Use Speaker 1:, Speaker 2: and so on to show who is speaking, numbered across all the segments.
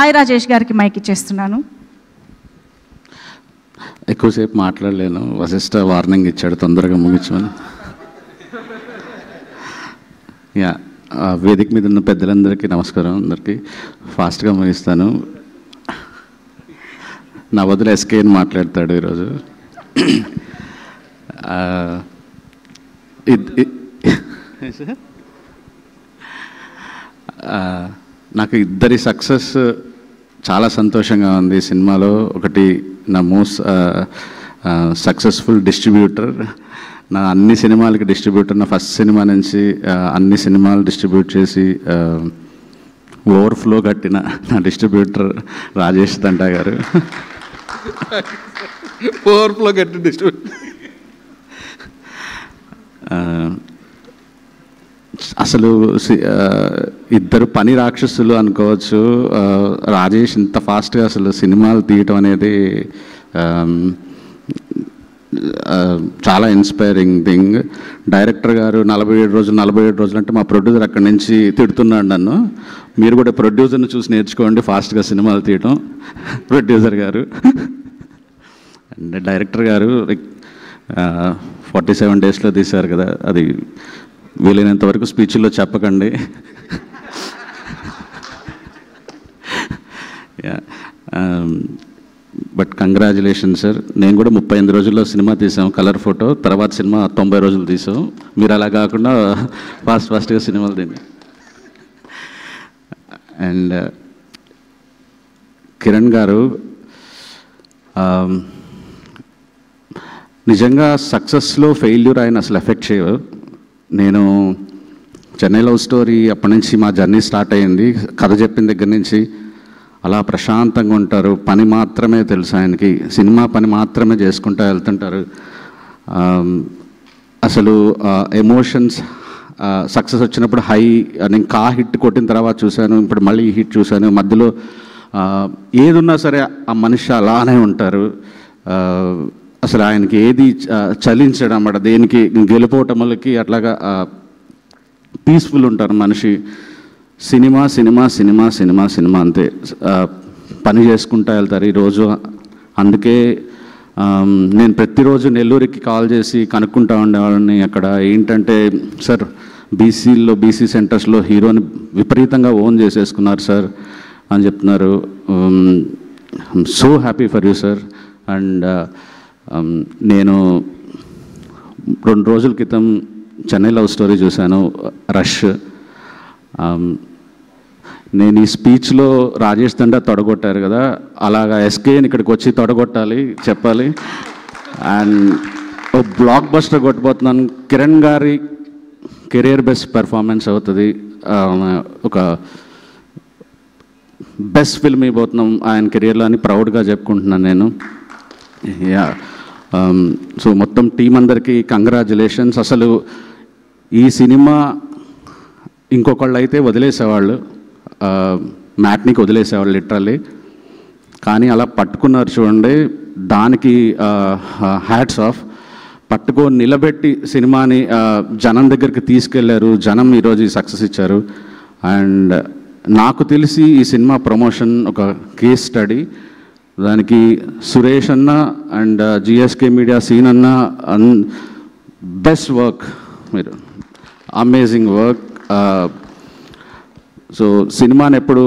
Speaker 1: సాయి రాజేష్ గారికి మైక్ ఇచ్చేస్తున్నాను.
Speaker 2: ఎక్కువసేపు మాట్లాడలేను, వశిష్ఠ వార్నింగ్ ఇచ్చాడు తొందరగా ముగించమని. యా, వేదిక మీద ఉన్న పెద్దలందరికీ నమస్కారం. అందరికీ ఫాస్ట్గా ముగిస్తాను. నా వదిలి ఎస్కే అని మాట్లాడతాడు ఈరోజు. నాకు ఇద్దరి సక్సెస్ చాలా సంతోషంగా ఉంది సినిమాలో. ఒకటి నా మోస్ట్ సక్సెస్ఫుల్ డిస్ట్రిబ్యూటర్, నా అన్ని సినిమాలకి డిస్ట్రిబ్యూటర్. నా ఫస్ట్ సినిమా నుంచి అన్ని సినిమాలు డిస్ట్రిబ్యూట్ చేసి ఓవర్ఫ్లో కట్టిన నా డిస్ట్రిబ్యూటర్ రాజేష్ తంటా గారు. ఓవర్ఫ్లో కట్టిన డిస్ట్రిబ్యూటర్. అసలు ఇద్దరు పని రాక్షసులు అనుకోవచ్చు. రాజేష్ ఇంత ఫాస్ట్గా అసలు సినిమాలు తీయటం అనేది చాలా ఇన్స్పైరింగ్ థింగ్. డైరెక్టర్ గారు 47 రోజులు అంటే మా ప్రొడ్యూసర్ అక్కడి నుంచి తిడుతున్నాడు నన్ను. మీరు కూడా ప్రొడ్యూసర్ని చూసి నేర్చుకోండి ఫాస్ట్గా సినిమాలు తీయటం. ప్రొడ్యూసర్ గారు అండ్ డైరెక్టర్ గారు 47 డేస్లో తీశారు కదా, అది వీలైనంత వరకు స్పీచ్లో చెప్పకండి. But congratulation sir. నేను కూడా 38 రోజుల్లో సినిమా తీసాం, కలర్ ఫోటో. తర్వాత సినిమా 90 రోజులు తీసాం. మీరు అలా కాకుండా ఫాస్ట్గా సినిమాలు తిని. అండ్ కిరణ్ గారు నిజంగా సక్సెస్లో ఫెయిల్యూర్ ఆయన అసలు ఎఫెక్ట్ చేయవు. నేను చెన్నై లవ్ స్టోరీ అప్పటి నుంచి మా జర్నీ స్టార్ట్ అయ్యింది. కథ చెప్పిన దగ్గర నుంచి అలా ప్రశాంతంగా ఉంటారు. పని మాత్రమే తెలుసు ఆయనకి, సినిమా పని మాత్రమే చేసుకుంటూ వెళ్తుంటారు. అసలు ఎమోషన్స్ సక్సెస్ వచ్చినప్పుడు హై, నేను హిట్ కొట్టిన తర్వాత చూశాను, ఇప్పుడు మళ్ళీ ఈ హిట్ చూశాను. మధ్యలో ఏది ఉన్నా సరే ఆ మనిషి అలానే ఉంటారు. అసలు ఆయనకి ఏది చలించడం అన్నమాట, దేనికి గెలుపోవటములకి అట్లాగా పీస్ఫుల్ ఉంటారు మనిషి. Cinema cinema cinema cinema cinema అంతే, పని చేసుకుంటూ వెళ్తారు ఈరోజు. అందుకే నేను ప్రతిరోజు నెల్లూరుకి కాల్ చేసి కనుక్కుంటా ఉండేవాడిని. అక్కడ ఏంటంటే, సార్ బీసీ సెంటర్స్లో హీరోని విపరీతంగా ఓన్ చేసేసుకున్నారు సార్ అని చెప్తున్నారు. I'm so happy for you sir. And నేను 2 రోజుల క్రితం చెన్నై లవ్ స్టోరీ చూశాను, రష్. నేను ఈ స్పీచ్లో రాజేష్ తండా తొడగొట్టారు కదా, అలాగా ఎస్కేని ఇక్కడికి వచ్చి తొడగొట్టాలి, చెప్పాలి. అండ్ ఓ బ్లాక్ బస్టర్ కొట్టబోతున్నాను. కిరణ్ గారి కెరియర్ బెస్ట్ పెర్ఫార్మెన్స్ అవుతుంది. ఒక బెస్ట్ ఫిల్మ్ ఇవ్వబోతున్నాం ఆయన కెరియర్లో అని ప్రౌడ్గా చెప్పుకుంటున్నాను నేను. యా, సో మొత్తం టీం అందరికీ కంగ్రాచులేషన్స్. అసలు ఈ సినిమా ఇంకొకళ్ళు అయితే వదిలేసేవాళ్ళు, మ్యాట్నికి వదిలేసేవాళ్ళు లిటరల్లీ. కానీ అలా పట్టుకున్నారు చూడండి, దానికి హ్యాట్స్ ఆఫ్. పట్టుకొని నిలబెట్టి సినిమాని జనం దగ్గరికి తీసుకెళ్లారు. జనం ఈరోజు ఈ సక్సెస్ ఇచ్చారు. అండ్ నాకు తెలిసి ఈ సినిమా ప్రమోషన్ ఒక కేస్ స్టడీ. దానికి సురేష్ అన్న అండ్ జిఎస్కే మీడియా సీన్ అన్న బెస్ట్ వర్క్, మీరు అమేజింగ్ వర్క్. సో సినిమాని ఎప్పుడు,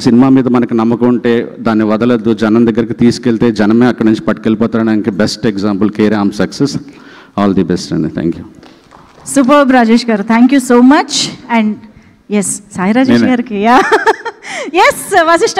Speaker 2: సినిమా మీద మనకి నమ్మకం ఉంటే దాన్ని వదలద్దు, జనం దగ్గరికి తీసుకెళ్తే జనమే అక్కడి నుంచి పట్టుకెళ్ళిపోతారడానికి బెస్ట్ ఎగ్జాంపుల్ కేరామ్ సక్సెస్. ఆల్ ది బెస్ట్ అండి. Thank you.
Speaker 1: సూపర్ రాజేష్ గారు, thank you so much. And S, Sai Rajesh గారికి ఎస్ వశిష్ఠ